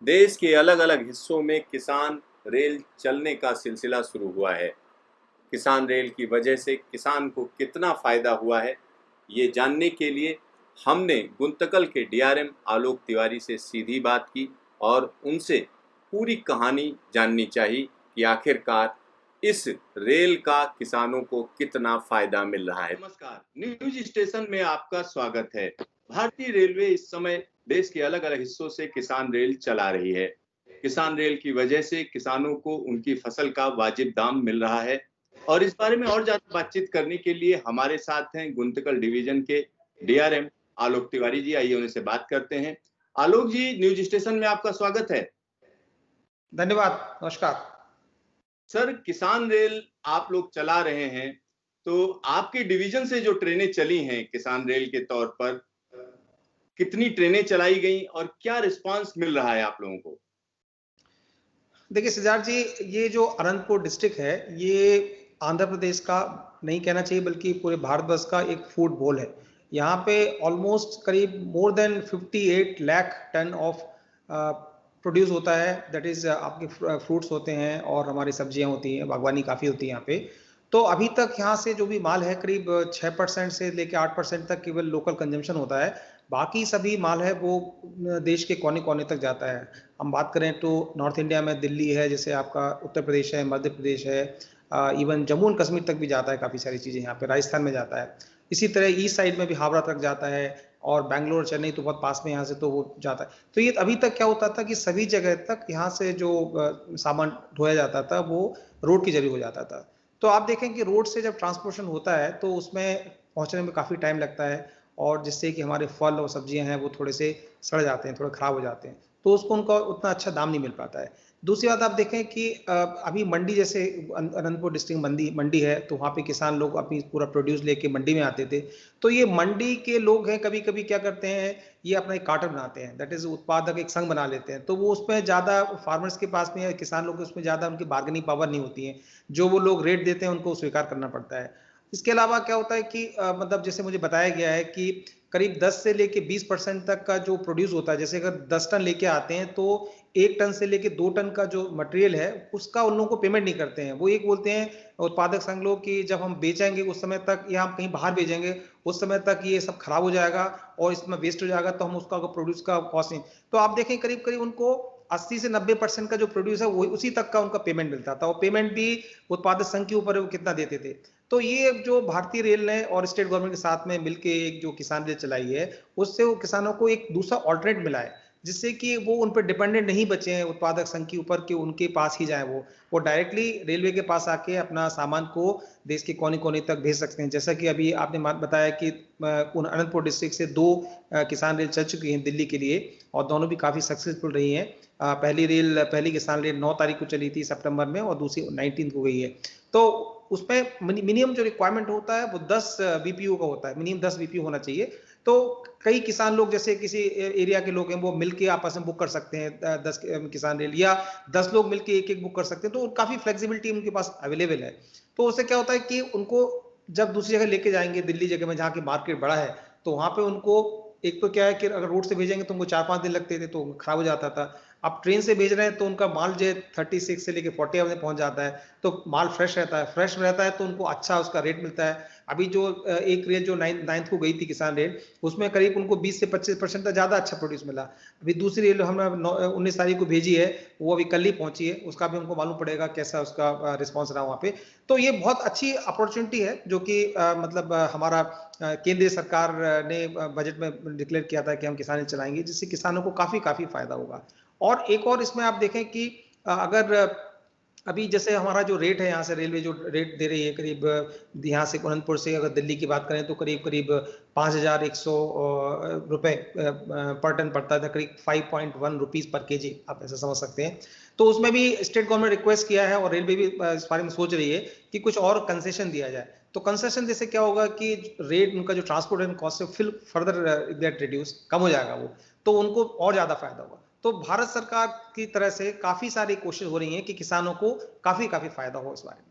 देश के अलग अलग हिस्सों में किसान रेल चलने का सिलसिला शुरू हुआ है। किसान रेल की वजह से किसान को कितना फायदा हुआ है, ये जानने के लिए हमने गुंतकल के डीआरएम आलोक तिवारी से सीधी बात की और उनसे पूरी कहानी जाननी चाहिए कि आखिरकार इस रेल का किसानों को कितना फायदा मिल रहा है। नमस्कार, न्यूज स्टेशन में आपका स्वागत है। भारतीय रेलवे इस समय देश के अलग अलग हिस्सों से किसान रेल चला रही है। किसान रेल की वजह से किसानों को उनकी फसल का वाजिब दाम मिल रहा है और इस बारे में और ज्यादा बातचीत करने के लिए हमारे साथ हैं गुंतकल डिवीजन के डीआरएम आलोक तिवारी जी। आइए उनसे बात करते हैं। आलोक जी, न्यूज स्टेशन में आपका स्वागत है। धन्यवाद। नमस्कार सर, किसान रेल आप लोग चला रहे हैं, तो आपके डिवीजन से जो ट्रेनें चली हैं किसान रेल के तौर पर, कितनी ट्रेनें चलाई गई और क्या रिस्पांस मिल रहा है आप लोगों को? देखिए सिद्धार्थ जी, ये जो अनंतपुर डिस्ट्रिक्ट है, ये आंध्र प्रदेश का नहीं कहना चाहिए बल्कि पूरे भारतवर्ष का एक फूड बोल है। यहाँ पे ऑलमोस्ट करीब more than 58 lakh ton of produce होता है। दैट इज आपके फ्रूट्स होते हैं और हमारी सब्जियां होती हैं, बागवानी काफ़ी होती है यहाँ पे। तो अभी तक यहाँ से जो भी माल है करीब 6% से लेकर 8% तक केवल लोकल कंजम्पशन होता है। बाकी सभी माल है वो देश के कोने कोने तक जाता है। हम बात करें तो नॉर्थ इंडिया में दिल्ली है, जैसे आपका उत्तर प्रदेश है, मध्य प्रदेश है, इवन जम्मू एंड कश्मीर तक भी जाता है, काफ़ी सारी चीज़ें यहाँ पे राजस्थान में जाता है। इसी तरह ईस्ट साइड में भी हावड़ा तक जाता है और बैंगलोर चेन्नई तो बहुत पास में यहाँ से तो वो जाता है। तो ये अभी तक क्या होता था कि सभी जगह तक यहाँ से जो सामान ढोया जाता था वो रोड के जरिए हो जाता था। तो आप देखें कि रोड से जब ट्रांसपोर्टेशन होता है तो उसमें पहुँचने में काफ़ी टाइम लगता है और जिससे कि हमारे फल और सब्जियां हैं वो थोड़े से सड़ जाते हैं, थोड़े ख़राब हो जाते हैं, तो उसको उनका उतना अच्छा दाम नहीं मिल पाता है। दूसरी बात आप देखें कि अभी मंडी जैसे अनंतपुर डिस्ट्रिक्ट मंडी मंडी है, तो वहाँ पे किसान लोग अपनी पूरा प्रोड्यूस लेके मंडी में आते थे। तो ये मंडी के लोग हैं, कभी कभी क्या करते हैं, ये अपना एक कार्टर बनाते हैं, दैट इज उत्पादक एक संघ बना लेते हैं। तो वो उसमें ज़्यादा फार्मर्स के पास में या किसान लोग उसमें ज़्यादा उनकी बार्गेनिंग पावर नहीं होती है। जो वो लोग रेट देते हैं उनको स्वीकार करना पड़ता है। इसके अलावा क्या होता है कि मतलब जैसे मुझे बताया गया है कि करीब 10 से लेके 20% तक का जो प्रोड्यूस होता है, जैसे अगर 10 टन लेके आते हैं तो 1 टन से लेके 2 टन का जो मटेरियल है उसका उन लोगों को पेमेंट नहीं करते हैं। वो एक बोलते हैं उत्पादक संघ लोग कि जब हम बेचेंगे उस समय तक या हम कहीं बाहर भेजेंगे उस समय तक ये सब खराब हो जाएगा और इसमें वेस्ट हो जाएगा, तो हम उसका प्रोड्यूस का कॉस्ट नहीं। तो आप देखें करीब करीब उनको 80 से 90% का जो प्रोड्यूस है वो उसी तक का उनका पेमेंट मिलता था, और पेमेंट भी उत्पादक संघ के ऊपर वो कितना देते थे। तो ये जो भारतीय रेल ने और स्टेट गवर्नमेंट के साथ में मिलकर एक जो किसान रेल चलाई है, उससे वो किसानों को एक दूसरा ऑल्टरनेट मिला है, जिससे कि वो उन पर डिपेंडेंट नहीं बचे हैं उत्पादक संघ के ऊपर कि उनके पास ही जाए। वो डायरेक्टली रेलवे के पास आके अपना सामान को देश के कोने कोने तक भेज सकते हैं। जैसा कि अभी आपने बताया कि अनंतपुर डिस्ट्रिक्ट से 2 किसान रेल चल चुकी हैं दिल्ली के लिए, और दोनों भी काफ़ी सक्सेसफुल रही हैं। पहली किसान रेल 9 तारीख को चली थी सितंबर में और दूसरी 19 को गई है। तो उसमें मिनिमम जो रिक्वायरमेंट होता है वो 10 बीपीयू का होता है, मिनिमम 10 बीपीयू होना चाहिए। तो कई किसान लोग जैसे किसी एरिया के लोग हैं वो मिलके आपस में बुक कर सकते हैं 10 किसान रेल, या 10 लोग मिलके एक एक बुक कर सकते हैं, तो काफ़ी फ्लेक्सिबिलिटी उनके पास अवेलेबल है। तो उससे क्या होता है कि उनको जब दूसरी जगह लेके जाएंगे, दिल्ली जगह में जहाँ की मार्केट बड़ा है, तो वहाँ पे उनको एक तो क्या है कि अगर रोड से भेजेंगे तो उनको 4-5 दिन लगते थे तो खराब हो जाता था। आप ट्रेन से भेज रहे हैं तो उनका माल जो 36 से लेके 40 आवर में पहुंच जाता है, तो माल फ्रेश रहता है तो उनको अच्छा उसका रेट मिलता है। अभी जो एक रेल जो 9th को गई थी किसान रेल, उसमें करीब उनको 20 से 25% तक ज़्यादा अच्छा प्रोड्यूस मिला। अभी दूसरी रेल हमने 19 तारीख को भेजी है, वो अभी कल ही पहुंची है, उसका भी हमको मालूम पड़ेगा कैसा उसका रिस्पॉन्स रहा वहाँ पे। तो ये बहुत अच्छी अपॉर्चुनिटी है जो कि मतलब हमारा केंद्रीय सरकार ने बजट में डिक्लेयर किया था कि हम किसान रेल चलाएंगे, जिससे किसानों को काफ़ी काफ़ी फायदा होगा। और एक और इसमें आप देखें कि अगर अभी जैसे हमारा जो रेट है, यहाँ से रेलवे जो रेट दे रही है करीब यहाँ से अनंतपुर से अगर दिल्ली की बात करें तो करीब करीब 5,100 रुपये पर टन पड़ता था, करीब 5.1 रुपीज़ पर केजी, आप ऐसा समझ सकते हैं। तो उसमें भी स्टेट गवर्नमेंट रिक्वेस्ट किया है और रेलवे भी इस बारे में सोच रही है कि कुछ और कंसेशन दिया जाए। तो कंसेशन जैसे क्या होगा कि रेट उनका जो ट्रांसपोर्टेशन कॉस्ट है फिर फर्दर गेट रिड्यूस, कम हो जाएगा वो, तो उनको और ज़्यादा फायदा होगा। तो भारत सरकार की तरह से काफी सारी कोशिश हो रही है कि किसानों को काफी काफी फायदा हो इस बारे में।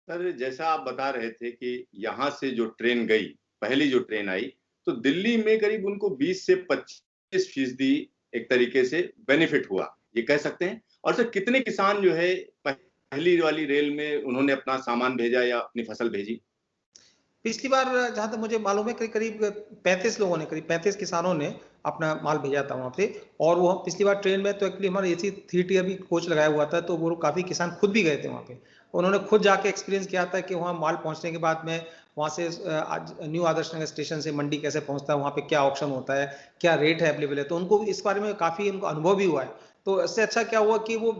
सर, जैसा आप बता रहे थे कि यहाँ से जो ट्रेन गई, पहली जो ट्रेन आई, तो दिल्ली में करीब उनको 20 से 25% एक तरीके से बेनिफिट हुआ, ये कह सकते हैं। और सर कितने किसान जो है पहली वाली रेल में उन्होंने अपना सामान भेजा या अपनी फसल भेजी? पिछली बार जहां तक मुझे मालूम है करीब 35 लोगों ने, करीब 35 किसानों ने अपना माल भेजा था वहां पे। और वो पिछली बार ट्रेन में तो एक्चुअली हमारा एसी 3 टियर भी कोच लगाया हुआ था, तो वो काफी किसान खुद भी गए थे वहां पे। उन्होंने खुद जाके एक्सपीरियंस किया था कि वहां माल पहुंचने के बाद में वहां से आज न्यू आदर्श नगर स्टेशन से मंडी कैसे पहुंचता है, वहां पे क्या ऑप्शन होता है, क्या रेट है अवेलेबल है, तो उनको इस बारे में काफी उनको अनुभव भी हुआ है। तो इससे अच्छा क्या हुआ कि वो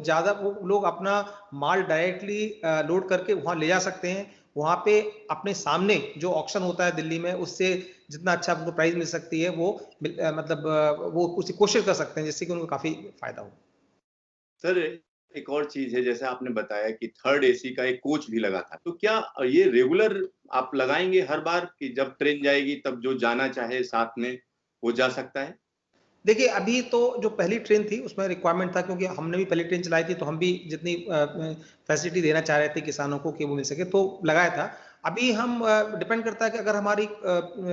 लोग अपना माल डायरेक्टली लोड करके वहां ले जा सकते हैं। वहां पे अपने सामने जो ऑक्शन होता है दिल्ली में, उससे जितना अच्छा उनको प्राइस मिल सकती है वो वो उसकी कोशिश कर सकते हैं, जिससे कि उनको काफी फायदा हो। सर एक और चीज है, जैसे आपने बताया कि थर्ड एसी का एक कोच भी लगा था, तो क्या ये रेगुलर आप लगाएंगे हर बार कि जब ट्रेन जाएगी तब जो जाना चाहे साथ में वो जा सकता है? देखिए, अभी तो जो पहली ट्रेन थी उसमें रिक्वायरमेंट था, क्योंकि हमने भी पहली ट्रेन चलाई थी, तो हम भी जितनी फैसिलिटी देना चाह रहे थे किसानों को कि वो मिल सके, तो लगाया था। अभी हम डिपेंड करता है कि अगर हमारी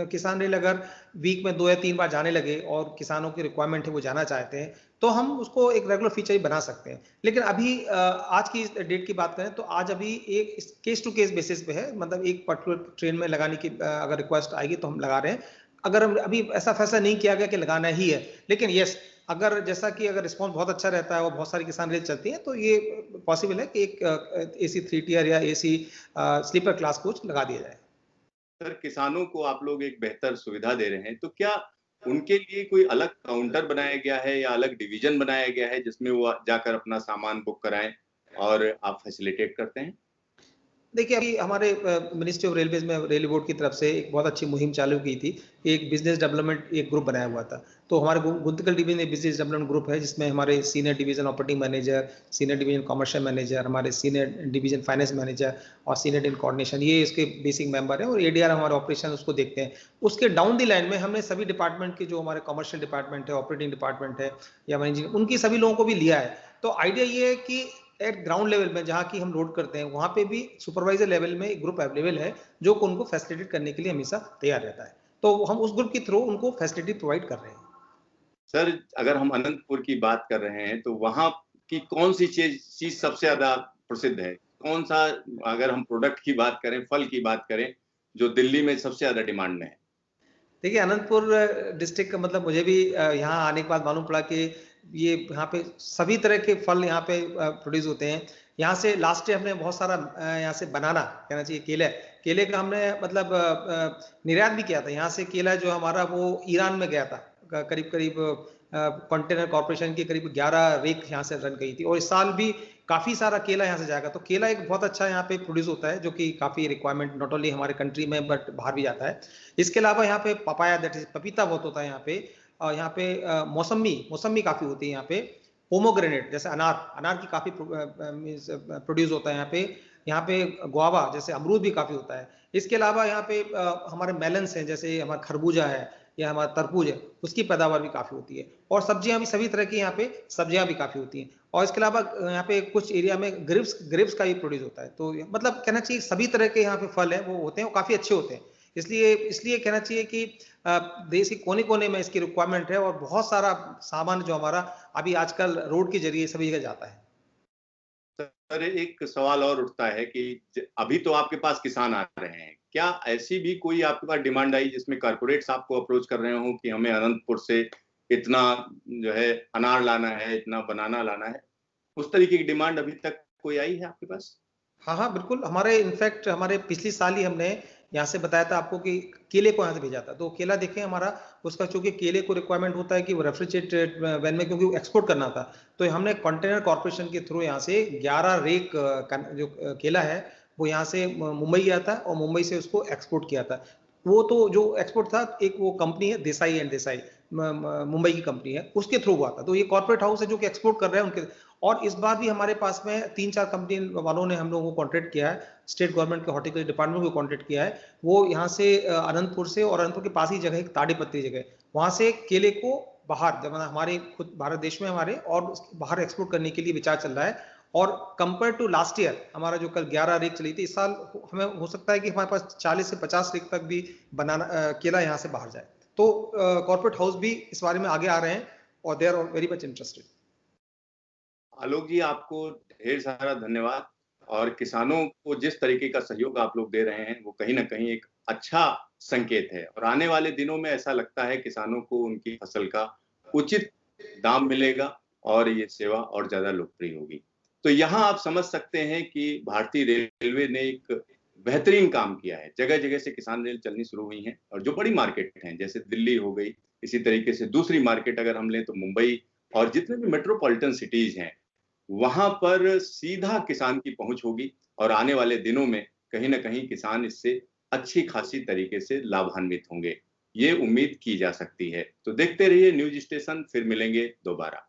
किसान रेल अगर वीक में 2 या 3 बार जाने लगे और किसानों की रिक्वायरमेंट है वो जाना चाहते हैं, तो हम उसको एक रेगुलर फीचर ही बना सकते हैं। लेकिन अभी आज की डेट की बात करें तो आज अभी एक केस टू केस बेसिस पे है, मतलब एक पर्टिकुलर ट्रेन में लगाने की अगर रिक्वेस्ट आएगी तो हम लगा रहे हैं। अगर हम अभी ऐसा फैसला नहीं किया गया कि लगाना ही है, लेकिन यस, अगर जैसा कि अगर रिस्पॉन्स बहुत अच्छा रहता है और बहुत सारी किसान रेल चलती है, तो ये पॉसिबल है कि एक एसी 3 टियर या एसी स्लीपर क्लास कोच लगा दिया जाए। सर किसानों को आप लोग एक बेहतर सुविधा दे रहे हैं, तो क्या उनके लिए कोई अलग काउंटर बनाया गया है या अलग डिवीजन बनाया गया है जिसमें वो जाकर अपना सामान बुक कराएं और आप फैसिलिटेट करते हैं? देखिए, अभी हमारे मिनिस्ट्री ऑफ रेलवेज में रेलवे बोर्ड की तरफ से एक बहुत अच्छी मुहिम चालू की थी। एक बिजनेस डेवलपमेंट एक ग्रुप बनाया हुआ था। तो हमारे गुंतकल डिवीजन में बिजनेस डेवलपमेंट ग्रुप है, जिसमें हमारे senior division operating manager, senior division commercial manager, हमारे सीनियर डिवीजन फाइनेंस मैनेजर और सीनियर इन कोऑर्डिनेशन, ये इसके बेसिक मेंबर है। और एडीआर हमारे ऑपरेशन उसको देखते हैं। उसके डाउन द लाइन में हमने सभी डिपार्टमेंट के, जो हमारे कमर्शियल डिपार्टमेंट है, ऑपरेटिंग डिपार्टमेंट है या इंजीनियर, उनकी सभी लोगों को भी लिया है। तो आइडिया ये है कि एट ग्राउंड लेवल में जहाँ की हम लोड करते हैं, वहाँ पे भी सुपरवाइजर लेवल में एक ग्रुप अवेलेबल है जो उनको फैसिलिटेट करने के लिए हमेशा तैयार रहता है। तो हम उस ग्रुप के थ्रू उनको फैसिलिटी प्रोवाइड कर रहे हैं। सर अगर हम अनंतपुर की बात कर रहे हैं तो वहाँ की कौन सी चीज सबसे ज्यादा प्रसिद्ध है? कौन सा, अगर हम प्रोडक्ट की बात करें, फल की बात करें, जो दिल्ली में सबसे ज्यादा डिमांड में है? देखिए, अनंतपुर डिस्ट्रिक्ट का मतलब मुझे भी यहाँ आने के बाद मालूम पड़ा कि ये यहाँ पे सभी तरह के फल यहाँ पे प्रोड्यूस होते हैं। यहाँ से लास्ट ईयर हमने बहुत सारा यहाँ से बनाना कहना चाहिए, केले का हमने मतलब निर्यात भी किया था। यहाँ से केला जो हमारा वो ईरान में गया था। करीब करीब कंटेनर कॉर्पोरेशन की करीब 11 रेक यहाँ से रन गई थी, और इस साल भी काफी सारा केला यहाँ से जाएगा। तो केला एक बहुत अच्छा यहाँ पे प्रोड्यूस होता है, जो कि काफी रिक्वायरमेंट नॉट ओनली हमारे कंट्री में बट बाहर भी जाता है। इसके अलावा यहाँ पे पपाया, दैट इज पपीता, बहुत होता है यहाँ पे। और यहाँ पे मौसमी काफी होती है यहाँ पे। पोमोग्रेनेट जैसे अनार की काफी प्रोड्यूस होता है यहाँ पे। यहाँ पे गुआवा जैसे अमरूद भी काफी होता है। इसके अलावा यहाँ पे हमारे मेलन्स हैं, जैसे हमारा खरबूजा है या हमारा तरबूज है, उसकी पैदावार भी काफी होती है। और सब्जियां भी सभी तरह की यहाँ पे सब्जियां भी काफी होती हैं। और इसके अलावा यहाँ पे कुछ एरिया में ग्रेप्स का भी प्रोड्यूस होता है। तो मतलब कहना चाहिए सभी तरह के यहाँ पे फल है वो होते हैं, वो काफी अच्छे होते हैं। इसलिए इसलिए कहना चाहिए कि देश के कोने कोने में इसकी रिक्वायरमेंट है, और बहुत सारा सामान जो हमारा अभी आजकल रोड के जरिए सभी जगह जाता है। सर एक सवाल और उठता है कि अभी तो आपके पास किसान आ रहे हैं, क्या ऐसी भी कोई आपके पास डिमांड आई जिसमें कारपोरेट्स आपको अप्रोच कर रहे हो कि हमें अनंतपुर से इतना जो है अनार लाना है, इतना बनाना लाना है? उस तरीके की डिमांड अभी तक कोई आई है आपके पास? हाँ, हाँ, बिल्कुल। हमारे इनफैक्ट हमारे पिछली साल ही हमने यहाँ से बताया था आपको कि केले को यहाँ से भेजा था। तो केला देखें हमारा, उसका चूंकि केले को रिक्वायरमेंट होता है कि वो रेफ्रिजरेटेड वैन में, क्योंकि एक्सपोर्ट करना था। तो हमने कंटेनर कॉर्पोरेशन के थ्रू यहाँ से 11 रेक जो केला है वो यहाँ से मुंबई गया था, और मुंबई से उसको एक्सपोर्ट किया था। वो तो जो एक्सपोर्ट था, एक वो कंपनी है देसाई एंड देसाई, मुंबई की कंपनी है, उसके थ्रू हुआ था। तो ये कॉर्पोरेट हाउस है जो कि एक्सपोर्ट कर रहे हैं उनके। और इस बार भी हमारे पास में 3-4 कंपनी वालों ने हम लोगों को कॉन्ट्रैक्ट किया है। स्टेट गवर्नमेंट के हॉर्टिकल्चर डिपार्टमेंट को कॉन्ट्रैक्ट किया है। वो यहाँ से अनंतपुर से, और अनंतपुर के पास ही जगह एक ताड़ीपत्री जगह, वहां से केले को बाहर, जब हमारे खुद भारत देश में हमारे और बाहर एक्सपोर्ट करने के लिए विचार चल रहा है। और कंपेयर टू लास्ट ईयर, हमारा जो कल 11 रेक चली थी, इस साल हमें हो सकता है कि हमारे पास 40 से 50 रेक तक भी बनाना केला यहाँ से बाहर जाए। तो कॉर्पोरेट हाउस भी इस बारे में आगे आ रहे हैं, or they are very much interested. आलोक जी, आपको ढेर सारा धन्यवाद। और किसानों को जिस तरीके का सहयोग आप लोग दे रहे हैं वो कहीं ना कहीं एक अच्छा संकेत है, और आने वाले दिनों में ऐसा लगता है किसानों को उनकी फसल का उचित दाम मिलेगा और ये सेवा और ज्यादा लोकप्रिय होगी। तो यहाँ आप समझ सकते हैं कि भारतीय रेलवे ने एक बेहतरीन काम किया है। जगह जगह से किसान रेल चलनी शुरू हुई हैं, और जो बड़ी मार्केट हैं जैसे दिल्ली हो गई, इसी तरीके से दूसरी मार्केट अगर हम लें तो मुंबई और जितने भी मेट्रोपॉलिटन सिटीज हैं, वहां पर सीधा किसान की पहुंच होगी, और आने वाले दिनों में कहीं ना कहीं किसान इससे अच्छी खासी तरीके से लाभान्वित होंगे, ये उम्मीद की जा सकती है। तो देखते रहिए न्यूज स्टेशन, फिर मिलेंगे दोबारा।